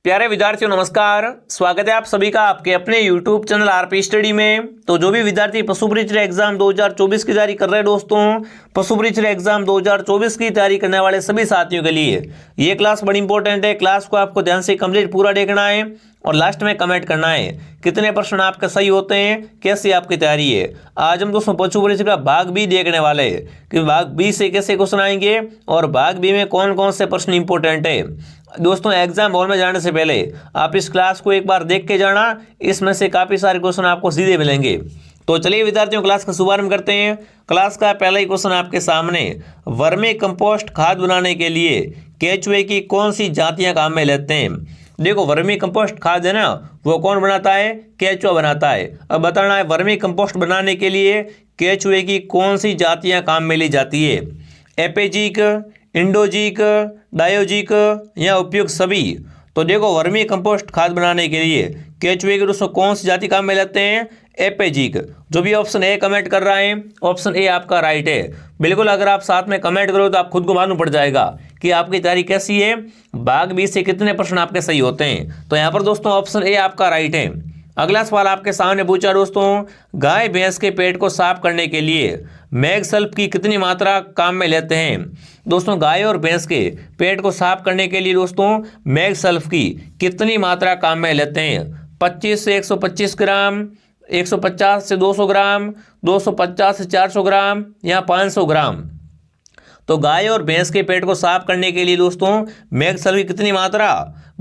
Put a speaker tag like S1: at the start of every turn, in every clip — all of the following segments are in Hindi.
S1: प्यारे विद्यार्थियों नमस्कार। स्वागत है आप सभी का आपके अपने YouTube चैनल आरपी स्टडी में। तो जो भी विद्यार्थी पशु परीक्षा एग्जाम 2024 की तैयारी कर रहे हैं दोस्तों, पशु परीक्षा एग्जाम 2024 की तैयारी करने वाले सभी साथियों के लिए ये क्लास बड़ी इंपॉर्टेंट है। क्लास को आपको ध्यान से कंप्लीट पूरा देखना है और लास्ट में कमेंट करना है कितने प्रश्न आपके सही होते हैं, कैसी आपकी तैयारी है। आज हम दोस्तों पशु परीक्षा का भाग बी देखने वाले हैं कि भाग बी से कैसे क्वेश्चन आएंगे और भाग बी में कौन कौन से प्रश्न इंपॉर्टेंट है। दोस्तों एग्जाम हॉल में जाने से पहले आप इस क्लास को एक बार देख के जाना, इसमें से काफ़ी सारे क्वेश्चन आपको सीधे मिलेंगे। तो चलिए विद्यार्थियों क्लास का शुभारंभ करते हैं। क्लास का पहला ही क्वेश्चन आपके सामने, वर्मी कंपोस्ट खाद बनाने के लिए केचुए की कौन सी जातियां काम में लेते हैं। देखो वर्मी कंपोस्ट खाद है ना, वो कौन बनाता है, केचुआ बनाता है। अब बताना है वर्मी कंपोस्ट बनाने के लिए केचुए की कौन सी जातियां काम में ली जाती है। एपेजिक, इंडोजिक, डायोजिक या उपयुक्त सभी। तो देखो वर्मी कंपोस्ट खाद बनाने के लिए केचुए के दोस्तों कौन सी जाति काम में लेते हैं, एपेजिक। जो भी ऑप्शन ए कमेंट कर रहा है ऑप्शन ए आपका राइट है। बिल्कुल अगर आप साथ में कमेंट करो तो आप खुद को मालूम पड़ जाएगा कि आपकी तैयारी कैसी है, भाग बी से कितने प्रश्न आपके सही होते हैं। तो यहाँ पर दोस्तों ऑप्शन ए आपका राइट है। अगला सवाल आपके सामने पूछा दोस्तों, गाय भैंस के पेट को साफ करने के लिए मैगसल्फ की कितनी मात्रा काम में लेते हैं। दोस्तों गाय और भैंस के पेट को साफ करने के लिए दोस्तों मैगसल्फ की कितनी मात्रा काम में लेते हैं। 25 से 125 ग्राम, 150 से 200 ग्राम, 250 से 400 ग्राम या 500 ग्राम। तो गाय और भैंस के पेट को साफ करने के लिए दोस्तों मैगसल्फ की कितनी मात्रा,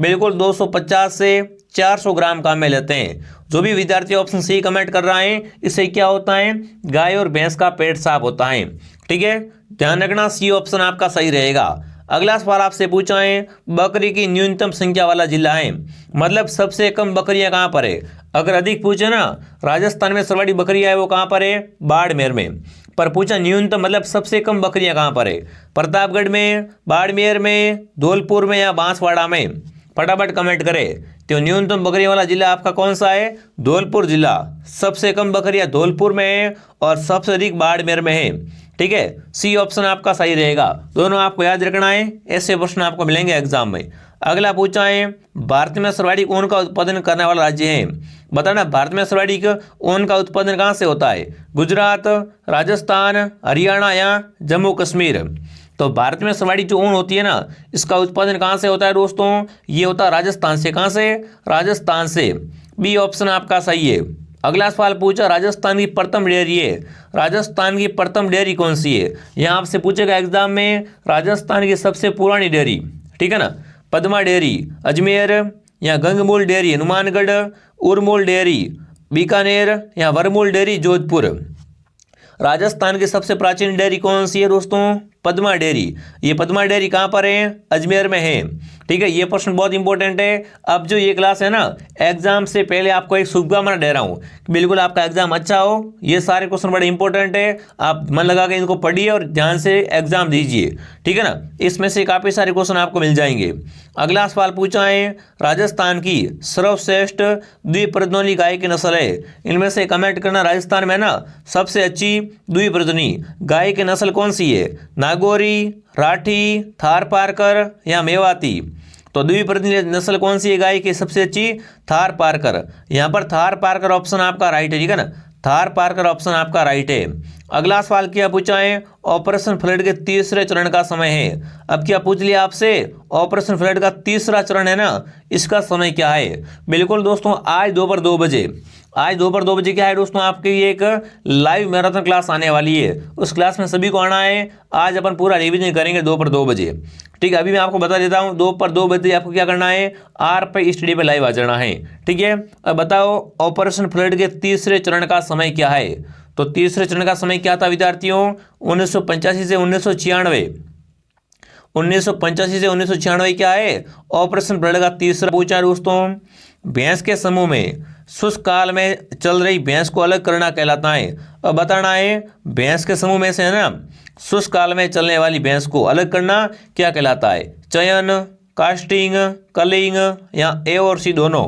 S1: बिल्कुल 250 से 400 ग्राम काम में लेते हैं। जो भी विद्यार्थी ऑप्शन सी कमेंट कर रहा है इससे क्या होता है, गाय और भैंस का पेट साफ होता है। ठीक है, ध्यान रखना सी ऑप्शन आपका सही रहेगा। अगला सवाल आपसे पूछा है, बकरी की न्यूनतम संख्या वाला जिला है, मतलब सबसे कम बकरियां कहाँ पर है। अगर अधिक पूछे ना, राजस्थान में सर्वाधिक बकरियां है वो कहाँ पर है, बाड़मेर में। पर पूछा न्यूनतम मतलब सबसे कम बकरियां कहाँ पर है, प्रतापगढ़ में, बाड़मेर में, धौलपुर में या बांसवाड़ा में। फटाफट कमेंट करें। तो न्यूनतम बकरियों वाला जिला आपका कौन सा है, धौलपुर जिला। सबसे कम बकरियां धौलपुर में है और सबसे अधिक बाड़मेर में है। ठीक है, सी ऑप्शन आपका सही रहेगा। दोनों आपको याद रखना है, ऐसे प्रश्न आपको मिलेंगे एग्जाम में। अगला पूछा है, भारत में सर्वाधिक ऊन का उत्पादन करने वाला राज्य है। बताना भारत में सर्वाधिक ऊन का उत्पादन कहाँ से होता है, गुजरात, राजस्थान, हरियाणा या जम्मू कश्मीर। तो भारत में सर्वाधिक जो ऊन होती है ना, इसका उत्पादन कहाँ से होता है दोस्तों, ये होता है राजस्थान से। कहाँ से, राजस्थान से। बी ऑप्शन आपका सही है। अगला सवाल पूछा, राजस्थान की प्रथम डेयरी है, राजस्थान की प्रथम डेयरी कौन सी है। यहाँ आपसे पूछेगा एग्जाम में राजस्थान की सबसे पुरानी डेयरी, ठीक है ना, पद्मा डेयरी अजमेर या गंगमूल डेयरी हनुमानगढ़, उरमूल डेयरी बीकानेर या वरमूल डेयरी जोधपुर। राजस्थान की सबसे प्राचीन डेयरी कौन सी है दोस्तों, पद्मा डेयरी। ये पद्मा डेयरी कहाँ पर है, अजमेर में है। ठीक है, ये प्रश्न बहुत इंपॉर्टेंट है। अब जो ये क्लास है ना, एग्जाम से पहले आपको एक शुभकामना दे रहा हूँ कि बिल्कुल आपका एग्जाम अच्छा हो। ये सारे क्वेश्चन बड़े इंपॉर्टेंट है, आप मन लगा के इनको पढ़िए और ध्यान से एग्जाम दीजिए। ठीक है ना, इसमें से काफ़ी सारे क्वेश्चन आपको मिल जाएंगे। अगला सवाल पूछा है, राजस्थान की सर्वश्रेष्ठ द्विप्रजननी गाय की नस्ल है। इनमें से कमेंट करना, राजस्थान में ना सबसे अच्छी द्विप्रजननी गाय की नस्ल कौन सी है, नागौरी, राठी, थारपारकर या मेवाती। तो द्विप्रजननी नस्ल कौन सी है गाय की सबसे अच्छी, थारपारकर। यहाँ पर थारपारकर ऑप्शन आपका राइट है। ठीक है ना, थारपारकर ऑप्शन आपका राइट है। अगला सवाल क्या पूछा है, ऑपरेशन फ्लड के तीसरे चरण का समय है। अब क्या पूछ लिया आपसे, ऑपरेशन फ्लड का तीसरा चरण है ना, इसका समय क्या है। बिल्कुल दोस्तों आज दोपहर 2 बजे, आज दोपहर 2 बजे क्या है दोस्तों, आपकी ये एक लाइव मैराथन क्लास आने वाली है। उस क्लास में सभी को आना है। आज अपन पूरा रिवीजन करेंगे दोपहर 2 बजे। ठीक है, अभी मैं आपको बता देता हूँ, दोपहर 2 बजे आपको क्या करना है, आरपी स्टडी पे लाइव आ जाना है। ठीक है, अब बताओ ऑपरेशन फ्लड के तीसरे चरण का समय क्या है। तो तीसरे चरण का समय क्या था विद्यार्थियों, 1985 से 1996। 1985 से 1996 क्या है, ऑपरेशन फ्लड का तीसरा पूछा दोस्तों। भैंस के समूह में शुष्क काल में चल रही भैंस को अलग करना कहलाता है। अब बताना है भैंस के समूह में से है ना, शुष्क काल में चलने वाली भैंस को अलग करना क्या कहलाता है, चयन, कास्टिंग, कलिंग या ए और सी दोनों।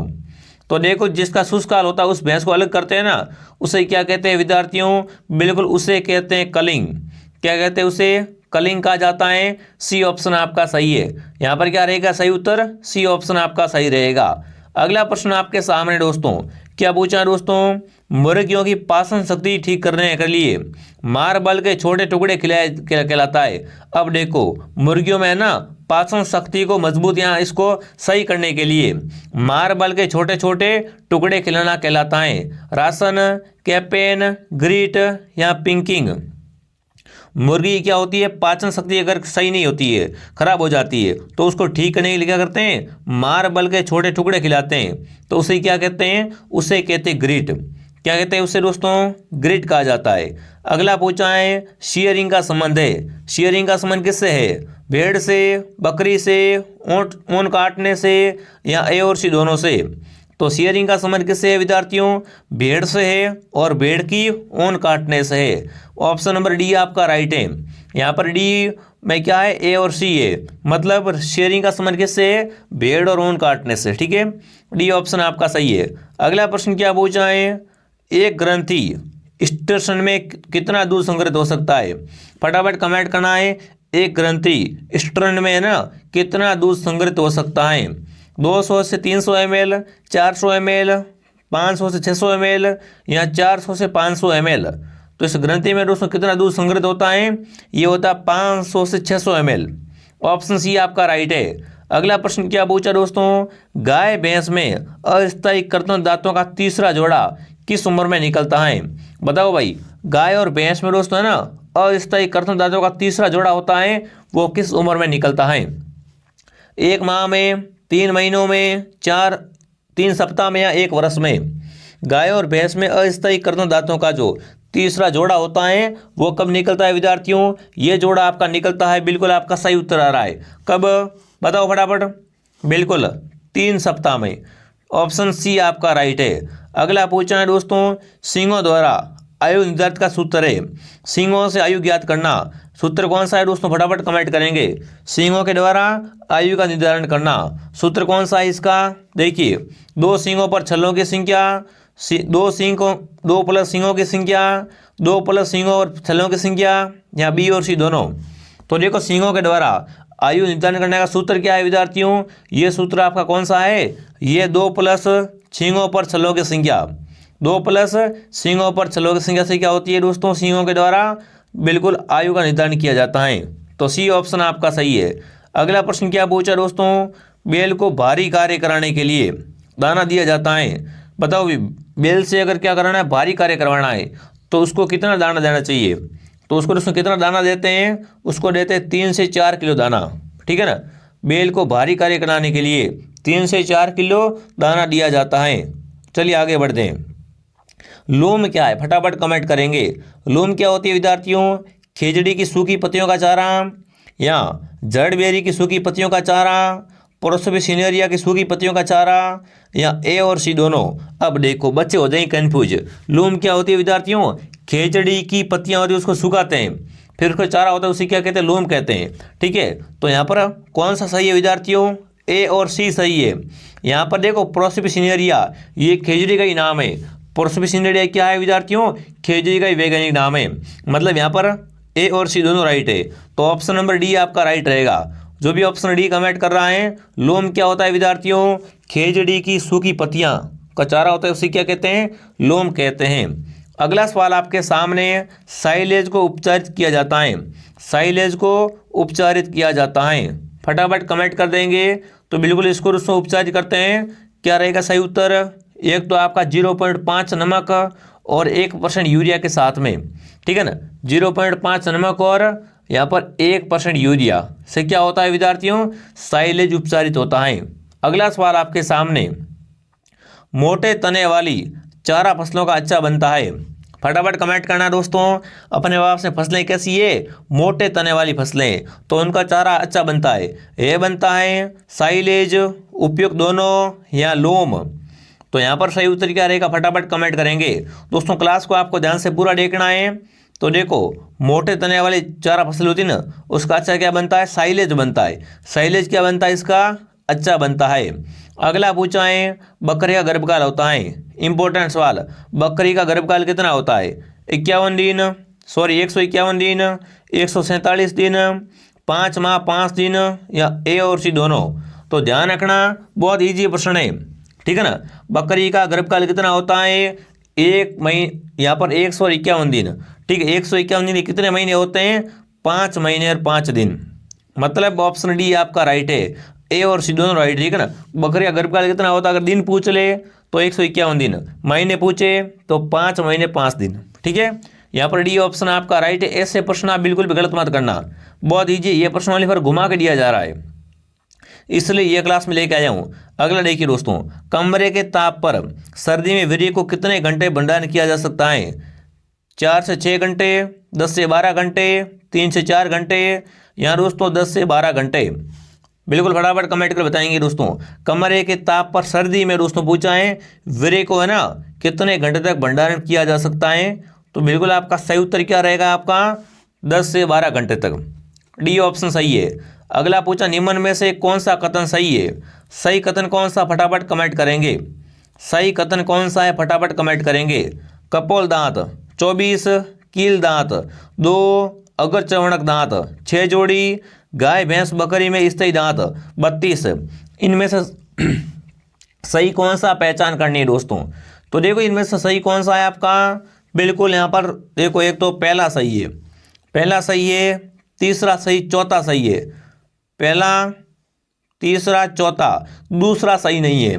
S1: तो देखो जिसका शुष्क काल होता है उस भैंस को अलग करते हैं ना, उसे क्या कहते हैं विद्यार्थियों, बिल्कुल उसे कहते हैं कलिंग। क्या कहते हैं उसे, कलिंग कहा जाता है। सी ऑप्शन आपका सही है। यहाँ पर क्या रहेगा सही उत्तर, सी ऑप्शन आपका सही रहेगा। अगला प्रश्न आपके सामने दोस्तों, क्या पूछा है दोस्तों, मुर्गियों की पाचन शक्ति ठीक करने के लिए मार्बल के छोटे टुकड़े खिलाए कहलाता है। अब देखो मुर्गियों में है ना पाचन शक्ति को मजबूत या इसको सही करने के लिए मार्बल के छोटे छोटे टुकड़े खिलाना कहलाता है। राशन, कैपेन, ग्रीट या पिंकिंग। मुर्गी क्या होती है, पाचन शक्ति अगर सही नहीं होती है, खराब हो जाती है, तो उसको ठीक करने के लिए क्या करते हैं, मार्बल के छोटे टुकड़े खिलाते हैं। तो उसे क्या कहते हैं, उसे कहते हैं ग्रिट। क्या कहते हैं उसे दोस्तों, ग्रिट कहा जाता है। अगला पूछा है शेयरिंग का संबंध है। शेयरिंग का संबंध किससे है, भेड़ से, बकरी से, ऊन काटने से या ए और सी दोनों से। तो शेयरिंग का संबंध किससे है विद्यार्थियों, भेड़ से है और भेड़ की ऊन काटने से है। ऑप्शन नंबर डी आपका राइट है। यहाँ पर डी में क्या है, ए और सी है, मतलब शेयरिंग का संबंध किससे है, भेड़ और ऊन काटने से। ठीक है, डी ऑप्शन आपका सही है। अगला प्रश्न क्या पूछा है, एक ग्रंथि स्टेशन में कितना दूध संग्रहित हो सकता है। फटाफट कमेंट करना है, एक ग्रंथि स्टेशन में है ना कितना दूध संग्रहित हो सकता है। 200 से 300 ml, 400 ml, 500 से 600 ml या 400 से 500 ml। तो इस ग्रंथि में दोस्तों कितना दूध संग्रहित होता है, ये होता है 500 से 600 ml। ऑप्शन सी आपका राइट है। अगला प्रश्न क्या पूछा दोस्तों, गाय भैंस में अस्थायी कर्तन दांतों का तीसरा जोड़ा किस उम्र में निकलता है। बताओ भाई, गाय और भैंस में दोस्तों है ना अस्थायी कर्तन दांतों का तीसरा जोड़ा होता है, वो किस उम्र में निकलता है। 1 माह में, 3 महीनों में, 3 सप्ताह में या 1 वर्ष में। गाय और भैंस में अस्थायी कर्तन दांतों का जो तीसरा जोड़ा होता है वो कब निकलता है विद्यार्थियों, ये जोड़ा आपका निकलता है, बिल्कुल आपका सही उत्तर आ रहा है। कब बताओ फटाफट, बिल्कुल 3 सप्ताह में। ऑप्शन सी आपका राइट है। अगला पूछना है दोस्तों, सींगों द्वारा आयु निर्धारित का सूत्र है। सींगों से आयु ज्ञात करना, सूत्र कौन सा है दोस्तों, फटाफट कमेंट करेंगे। सींगों के द्वारा आयु का निर्धारण करना, सूत्र कौन सा है इसका, देखिए 2 सींगों पर छल्लों की संख्या, 2 प्लस सींगों की संख्या, 2 प्लस सींगों और छल्लों की संख्या, या बी और सी दोनों। तो देखो सींगों के द्वारा आयु निर्धारण करने का सूत्र क्या है विद्यार्थियों, ये सूत्र आपका कौन सा है, ये 2 प्लस सींगों पर छल्लों की संख्या। 2 प्लस सींगों पर छल्लों की संख्या से क्या होती है दोस्तों, सींगों के द्वारा बिल्कुल आयु का निर्धारण किया जाता है। तो सी ऑप्शन आपका सही है। अगला प्रश्न क्या पूछा दोस्तों, बैल को भारी कार्य कराने के लिए दाना दिया जाता है। बताओ बैल से अगर क्या कराना है, भारी कार्य करवाना है, तो उसको कितना दाना देना चाहिए। तो उसको दोस्तों कितना दाना देते हैं, उसको देते हैं 3 से 4 किलो दाना। ठीक है ना, बैल को भारी कार्य कराने के लिए 3 से 4 किलो दाना दिया जाता है। चलिए आगे बढ़ते हैं। लूम क्या है, फटाफट कमेंट करेंगे। लूम क्या होती है विद्यार्थियों, खिचड़ी की सूखी पत्तियों का चारा या जड़बेरी की सूखी पत्तियों का चारा, प्रोसोपिस सिनेरिया की सूखी पत्तियों का चारा, या ए और सी दोनों। अब देखो बच्चे हो जाएंगे कंफ्यूज। लूम क्या होती है विद्यार्थियों, खिचड़ी की पत्तियां होती है उसको सुखाते हैं, फिर उसका चारा होता है, उसे क्या कहते हैं, लूम कहते हैं। ठीक है, तो यहाँ पर कौन सा सही है विद्यार्थियों, ए और सी सही है। यहाँ पर देखो प्रोसोपिस सिनेरिया ये खिचड़ी का ही नाम है। प्रोसोपिस सिनेरिया क्या है विद्यार्थियों, खिचड़ी का ही वैज्ञानिक नाम है। मतलब यहाँ पर ए और सी दोनों राइट है। तो ऑप्शन नंबर डी आपका राइट रहेगा। जो भी ऑप्शन डी कमेंट कर रहा है, लूम क्या होता है विद्यार्थियों, खिचड़ी की सूखी पत्तियां का चारा होता है, उसे क्या कहते हैं, लूम कहते हैं। अगला सवाल आपके सामने, साइलेज को उपचारित किया जाता है। साइलेज को उपचारित किया जाता है, फटाफट कमेंट कर देंगे। तो बिल्कुल इसको उसमें उपचारित करते हैं, क्या रहेगा सही उत्तर। एक तो आपका 0.5 नमक और 1% यूरिया के साथ में। ठीक है ना, 0.5 नमक और यहाँ पर 1% यूरिया से क्या होता है विद्यार्थियों, साइलेज उपचारित होता है। अगला सवाल आपके सामने, मोटे तने वाली चारा फसलों का अच्छा बनता है। फटाफट कमेंट करना दोस्तों अपने जवाब से, फसलें कैसी है, मोटे तने वाली फसलें, तो उनका चारा अच्छा बनता है। ये बनता है साइलेज, उपयुक्त दोनों, या लोम। तो यहाँ पर सही उत्तर क्या रहेगा, फटाफट कमेंट करेंगे। दोस्तों क्लास को आपको ध्यान से पूरा देखना है। तो देखो मोटे तने वाली चारा फसल होती है ना, उसका अच्छा क्या बनता है, साइलेज बनता है। साइलेज क्या बनता है इसका, अच्छा बनता है। अगला पूछा है, बकरी का गर्भकाल होता है। इंपॉर्टेंट सवाल, बकरी का गर्भकाल कितना होता है, 51 दिन, सॉरी 151 दिन, 147 दिन, 5 माह 5 दिन, या ए और सी दोनों। तो ध्यान रखना, बहुत इजी प्रश्न है, ठीक है ना। बकरी का गर्भकाल कितना होता है? 1 महीने, यहाँ पर 151 दिन, ठीक है। 151 दिन कितने महीने होते हैं? 5 महीने और 5 दिन। मतलब ऑप्शन डी आपका राइट है, ए और सी दोनों राइट, ठीक है ना। बकरी का गर्भकाल कितना होता है? अगर दिन पूछ ले तो 151 दिन, महीने पूछे तो 5 महीने 5 दिन, ठीक है। यहाँ पर डी ऑप्शन आपका राइट है। ऐसे प्रश्न आप बिल्कुल भी गलत मत करना, बहुत ईजी, ये प्रश्न वाले पर घुमा के दिया जा रहा है, इसलिए ये क्लास में लेके आया हूँ। अगला देखिए दोस्तों, कमरे के ताप पर सर्दी में वीर्य को कितने घंटे भंडारण किया जा सकता है? 4 से 6 घंटे, 10 से 12 घंटे, 3 से 4 घंटे, या दोस्तों 10 से 12 घंटे। बिल्कुल फटाफट कमेंट कर बताएंगे दोस्तों। कमरे के ताप पर सर्दी में दोस्तों पूछा है, वीर्य को है ना कितने घंटे तक भंडारण किया जा सकता है? तो बिल्कुल आपका सही उत्तर क्या रहेगा? आपका 10 से 12 घंटे तक, डी ऑप्शन सही है। अगला पूछा, निम्न में से कौन सा कथन सही है? सही कथन कौन सा? फटाफट कमेंट करेंगे। सही कथन कौन सा है? फटाफट कमेंट करेंगे। कपोल दांत 24, कील दांत 2, अगर चवणक दांत 6 जोड़ी, गाय भैंस बकरी में स्थायी दांत 32। इनमें से सही कौन सा पहचान करनी है दोस्तों? तो देखो इनमें से सही कौन सा है आपका? बिल्कुल यहाँ पर देखो, एक तो पहला सही है, पहला सही है, तीसरा सही, चौथा सही है। पहला, तीसरा, चौथा, दूसरा सही नहीं है।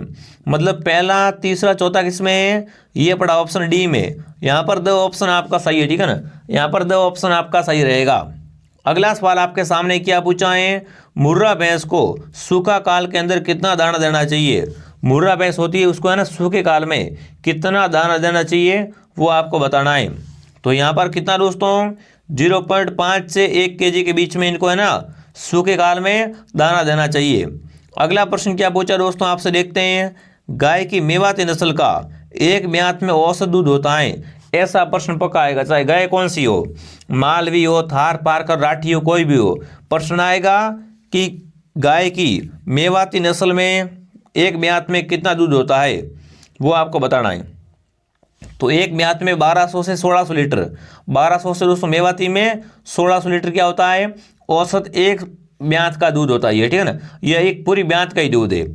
S1: मतलब पहला, तीसरा, चौथा किसमें है? ये पड़ा ऑप्शन डी में। यहाँ पर दो ऑप्शन आपका सही है, ठीक है ना। यहाँ पर दो ऑप्शन आपका सही रहेगा। अगला सवाल आपके सामने क्या पूछा है? मुर्रा भैंस को सूखा काल के अंदर कितना दाना देना चाहिए? मुर्रा भैंस होती है, उसको है ना सूखे काल में कितना दाना देना चाहिए वो आपको बताना है। तो यहाँ पर कितना दोस्तों? 0.5 से 1 kg के बीच में इनको है ना सूखे काल में दाना देना चाहिए। अगला प्रश्न क्या पूछा दोस्तों आपसे, देखते हैं। गाय की मेवाती नस्ल का एक ब्यात में औसत दूध होता है? ऐसा प्रश्न पक्का आएगा, चाहे गाय कौन सी हो, मालवी हो, थार पारकर, राठी हो, कोई भी हो। प्रश्न आएगा कि गाय की मेवाती नस्ल में एक ब्यात में कितना दूध होता है, वो आपको बताना है। तो एक ब्यात में 1200 से 1600 लीटर, 1200 से दोस्तों मेवाती में 1600 लीटर क्या होता है? औसत एक ब्यात का दूध होता है ये, ठीक है ना। यह एक पूरी ब्यात का ही दूध है।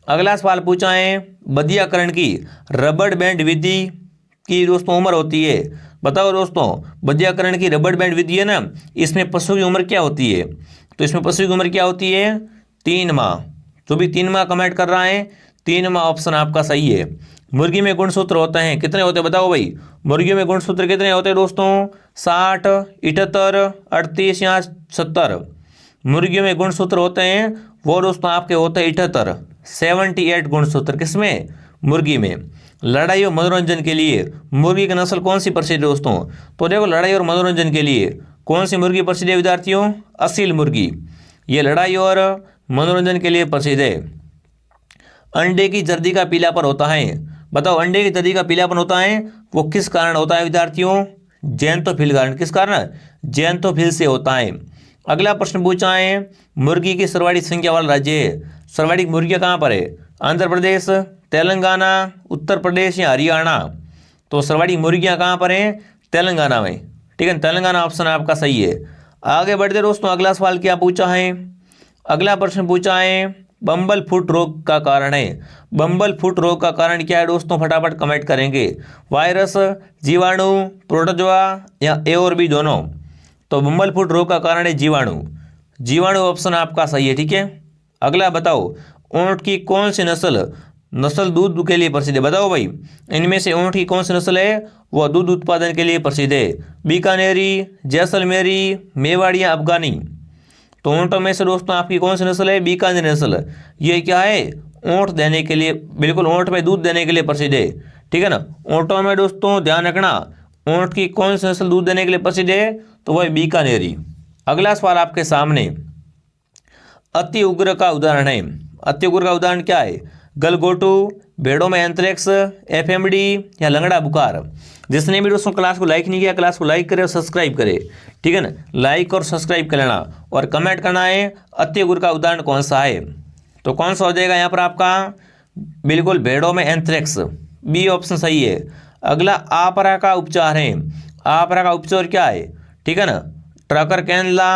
S1: अगला सवाल पूछा है, बधियाकरण की रबड़ बैंड विधि की दोस्तों उम्र होती है? बताओ दोस्तों, बधियाकरण की रबड़ बैंड विधि है ना, इसमें पशु की उम्र क्या होती है? तो इसमें पशु की उम्र क्या होती है? 3 माह। जो भी 3 माह कमेंट कर रहा है, 3 माह ऑप्शन आपका सही है। मुर्गी में गुणसूत्र होते हैं, कितने होते हैं बताओ भाई? मुर्गियों में गुणसूत्र कितने होते हैं दोस्तों? 60, 78, 38 या 70। मुर्गियों में गुणसूत्र होते हैं वो दोस्तों आपके होते हैं 78, 78 गुणसूत्र किसमें? मुर्गी में। लड़ाई और मनोरंजन के लिए मुर्गी की नस्ल कौन सी प्रसिद्ध है दोस्तों? तो देखो, लड़ाई और मनोरंजन के लिए कौन सी मुर्गी प्रसिद्ध है विद्यार्थियों? असील मुर्गी, ये लड़ाई और मनोरंजन के लिए प्रसिद्ध है। अंडे की जर्दी का पीलापन होता है, बताओ अंडे की जर्दी का पीलापन होता है वो किस कारण होता है विद्यार्थियों? जैंथोफिल कारण। किस कारण? जैंथोफिल से होता है। अगला प्रश्न पूछा है, मुर्गी की सर्वाधिक संख्या वाला राज्य है? सर्वाधिक मुर्गियाँ कहाँ पर है? आंध्र प्रदेश, तेलंगाना, उत्तर प्रदेश या हरियाणा? तो सर्वाधिक मुर्गियाँ कहाँ पर हैं? तेलंगाना में, ठीक है। तेलंगाना ऑप्शन आपका सही है। आगे बढ़ते दोस्तों, अगला सवाल क्या पूछा है? अगला प्रश्न पूछा है, बम्बल फुट रोग का कारण है? बम्बल फुट रोग का कारण क्या है दोस्तों? फटाफट कमेंट करेंगे। वायरस, जीवाणु, प्रोटोजोआ या ए और बी दोनों? तो बम्बल फुट रोग का कारण है जीवाणु। जीवाणु ऑप्शन आपका सही है, ठीक है। अगला बताओ, ऊंट की कौन सी नस्ल दूध के लिए प्रसिद्ध है? बताओ भाई, इनमें से ऊंट की कौन सी नस्ल है वह दूध उत्पादन के लिए प्रसिद्ध है? बीकानेरी, जैसलमेरी, मेवाड़ी या अफगानी? तो ऊँटों में से दोस्तों आपकी कौन सी नस्ल है? बीकानेर नस्ल। ये क्या है? ऊँट देने के लिए, बिल्कुल ऊँट में दूध देने के लिए प्रसिद्ध है, ठीक है ना। ऊँटों में दोस्तों ध्यान रखना, ऊँट की कौन सी नस्ल दूध देने के लिए प्रसिद्ध है? तो वह बीकानेरी। अगला सवाल आपके सामने, अति उग्र का उदाहरण है? अति उग्र का उदाहरण क्या है? गलगोटू, भेड़ों में एंथ्रेक्स, एफएमडी या लंगड़ा बुखार? जिसने भी दोस्तों क्लास को लाइक नहीं किया, क्लास को लाइक करे और सब्सक्राइब करे, ठीक है ना। लाइक और सब्सक्राइब कर लेना और कमेंट करना है अति उग्र का उदाहरण कौन सा है। तो कौन सा हो जाएगा यहाँ पर आपका? बिल्कुल भेड़ों में एंथ्रेक्स, बी ऑप्शन सही है। अगला, आपरा का उपचार है? आपरा का उपचार क्या है, ठीक है ना, ट्रकर कैनला,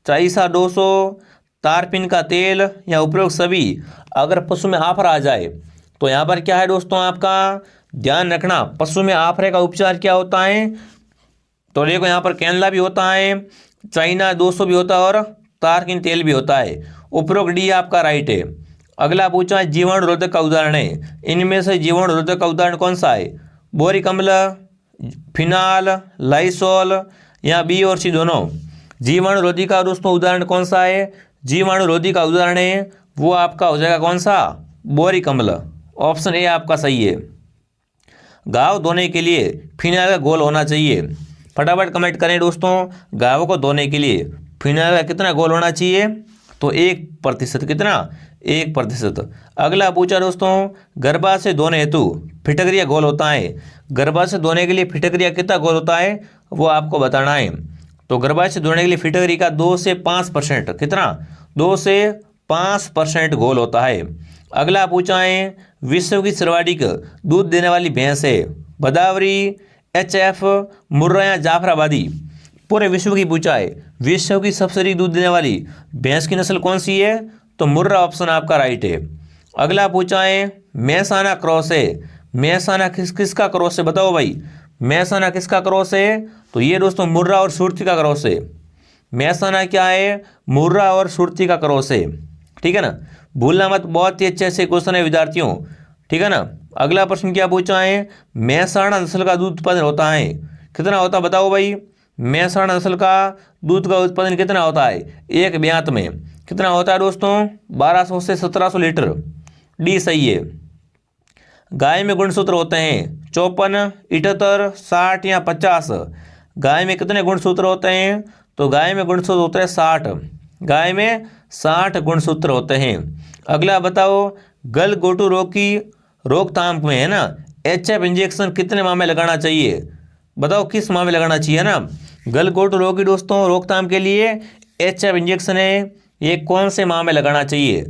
S1: चाइसा डोसो, तारपिन का तेल या उपरोक्त सभी। अगर पशु में आफरा आ जाए तो यहाँ पर क्या है दोस्तों, आपका ध्यान रखना पशु में आफरे का उपचार क्या होता है। तो देखो यहाँ पर कैनला भी होता है, चाइना 200 भी होता है और तारपिन तेल भी होता है। उपरोक्त डी आपका राइट है। अगला पूछा है जीवाणु रोधक का उदाहरण है, इनमें से जीवाणु रोधक का उदाहरण कौन सा है, बोरिक अम्ल, फिनाल, लाइसोल या बी और सी दोनों। जीवाणु रोधी का दोस्तों उदाहरण कौन सा है, जीवाणु रोधी का उदाहरण है वो आपका हो जाएगा कौन सा, बोरिक अम्ल। ऑप्शन ए आपका सही है। घाव धोने के लिए फिनाइल का घोल होना चाहिए। फटाफट कमेंट करें दोस्तों, घाव को धोने के लिए फिनाइल का कितना घोल होना चाहिए, तो 1%। कितना, 1%। अगला पूछा दोस्तों, गर्भाशय धोने हेतु फिटकरिया घोल होता है। गर्भाशय धोने के लिए फिटकरिया कितना घोल होता है वो आपको बताना है। तो गर्भाशय धोने के लिए फिटकरी का 2 से 5%, कितना, 2 से 5% घोल होता है। अगला पूछा है विश्व की सर्वाधिक दूध देने वाली भैंस है, भदावरी, HF, मुर्रा या जाफराबादी। पूरे विश्व की पूछा है, विश्व की सबसे अधिक दूध देने वाली भैंस की नस्ल कौन सी है, तो मुर्रा ऑप्शन आपका राइट है। अगला पूछा है मैसाना क्रॉस है, मैसाना किसका क्रॉस है, बताओ भाई, मैसाना किसका क्रॉस है, तो ये दोस्तों मुर्रा और सुरती का क्रॉस है। मैसाना क्या है, मुर्रा और सुरती का क्रॉस है, ठीक है ना, भूलना मत, बहुत ही अच्छे से क्वेश्चन है विद्यार्थियों, ठीक है ना। अगला प्रश्न क्या पूछा है, मैसाना नस्ल का दूध उत्पादन होता है, कितना होता है बताओ भाई, मैसाना नस्ल का दूध का उत्पादन कितना होता है, एक ब्यात में कितना होता है दोस्तों, 1200 से 1700 लीटर। डी सही है। गाय में गुणसूत्र होते हैं 54, 78, 60 या 50। गाय में कितने गुणसूत्र होते हैं, तो गाय में गुणसूत्र होते हैं 60, गाय में 60 गुणसूत्र होते हैं। अगला बताओ, गलघोटू रोग की रोकथाम में है ना HF इंजेक्शन कितने माह में लगाना चाहिए, बताओ किस माह में लगाना चाहिए ना। गलघोटू रोग की दोस्तों रोकथाम के लिए HF इंजेक्शन है, ये कौन से माह में लगाना चाहिए,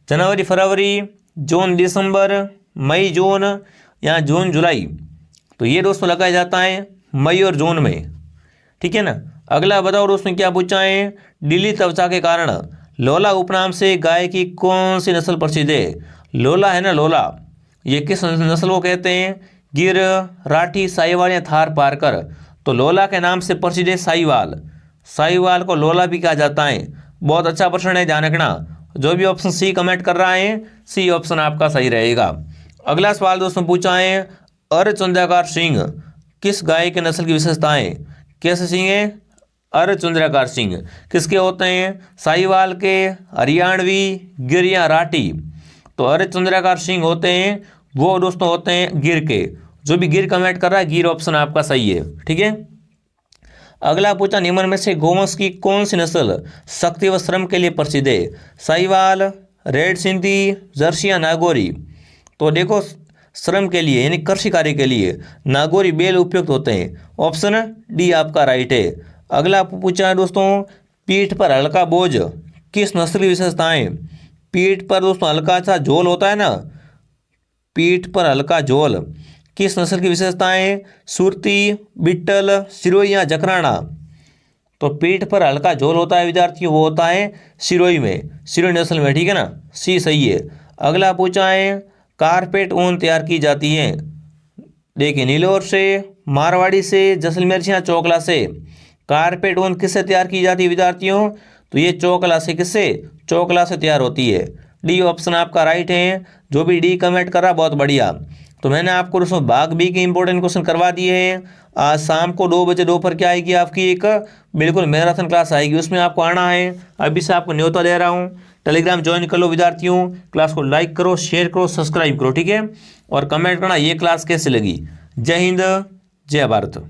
S1: जनवरी फरवरी, जून दिसंबर, मई जून या जून जुलाई। तो ये दोस्तों लगाया जाता है मई और जून में, ठीक है ना। अगला बताओ दोस्तों क्या पूछा है, ढीली त्वचा के कारण लोला उपनाम से गाय की कौन सी नस्ल प्रसिद्ध है। लोला है ना, लोला, ये किस नस्ल को कहते हैं, गिर, राठी, साहिवाल या थार पारकर। तो लोला के नाम से प्रसिद्ध है साहिवाल, साहिवाल को लोला भी कहा जाता है। बहुत अच्छा प्रश्न है, ध्यान रखना। जो भी ऑप्शन सी कमेंट कर रहा है, सी ऑप्शन आपका सही रहेगा। अगला सवाल दोस्तों पूछा है, अर्धचंद्राकार सींग किस गाय के नस्ल की विशेषताएं, कैसे सींग है, अर्धचंद्राकार सींग किसके होते हैं, साहिवाल के, हरियाणवी, गिर या राठी। तो अर्धचंद्राकार सींग होते हैं वो दोस्तों होते हैं गिर के। जो भी गिर कमेंट कर रहा है, गिर ऑप्शन आपका सही है, ठीक है। अगला पूछा, निम्न में से गोवंश की कौन सी नस्ल शक्ति व श्रम के लिए प्रसिद्ध है, साहिवाल, रेड सिंधी, जर्सी या नागौरी। तो देखो श्रम के लिए यानी कृषि कार्य के लिए नागौरी बैल उपयुक्त होते हैं, ऑप्शन डी आपका राइट है। अगला पूछा है दोस्तों, पीठ पर हल्का बोझ किस नस्ल की विशेषताएं। पीठ पर दोस्तों हल्का सा झोल होता है ना, पीठ पर हल्का झोल किस नस्ल की विशेषताएं, सुरती, बिट्टल, सिरोही या जकराना। तो पीठ पर हल्का झोल होता है विद्यार्थी, वो होता है सिरोही में, सिरोही नस्ल में, ठीक है ना, सी सही है। अगला पूछा है, कारपेट ऊन तैयार की जाती है, देखिए नीलोर से, मारवाड़ी से, जैसलमेर से या चोकला से। कारपेट ऊन किससे तैयार की जाती है विद्यार्थियों, तो ये चोकला से, किससे, चोकला से तैयार होती है। डी ऑप्शन आपका राइट है। जो भी डी कमेंट कर रहा बहुत बढ़िया। तो मैंने आपको दोस्तों भाग बी के इंपॉर्टेंट क्वेश्चन करवा दिए हैं। आज शाम को 2 बजे दोपहर क्या आएगी आपकी एक बिल्कुल मैराथन क्लास आएगी, उसमें आपको आना है। अभी से आपको न्योता दे रहा हूँ, टेलीग्राम ज्वाइन कर लो विद्यार्थियों। क्लास को लाइक करो, शेयर करो, सब्सक्राइब करो, ठीक है, और कमेंट करना ये क्लास कैसे लगी। जय हिंद, जय भारत।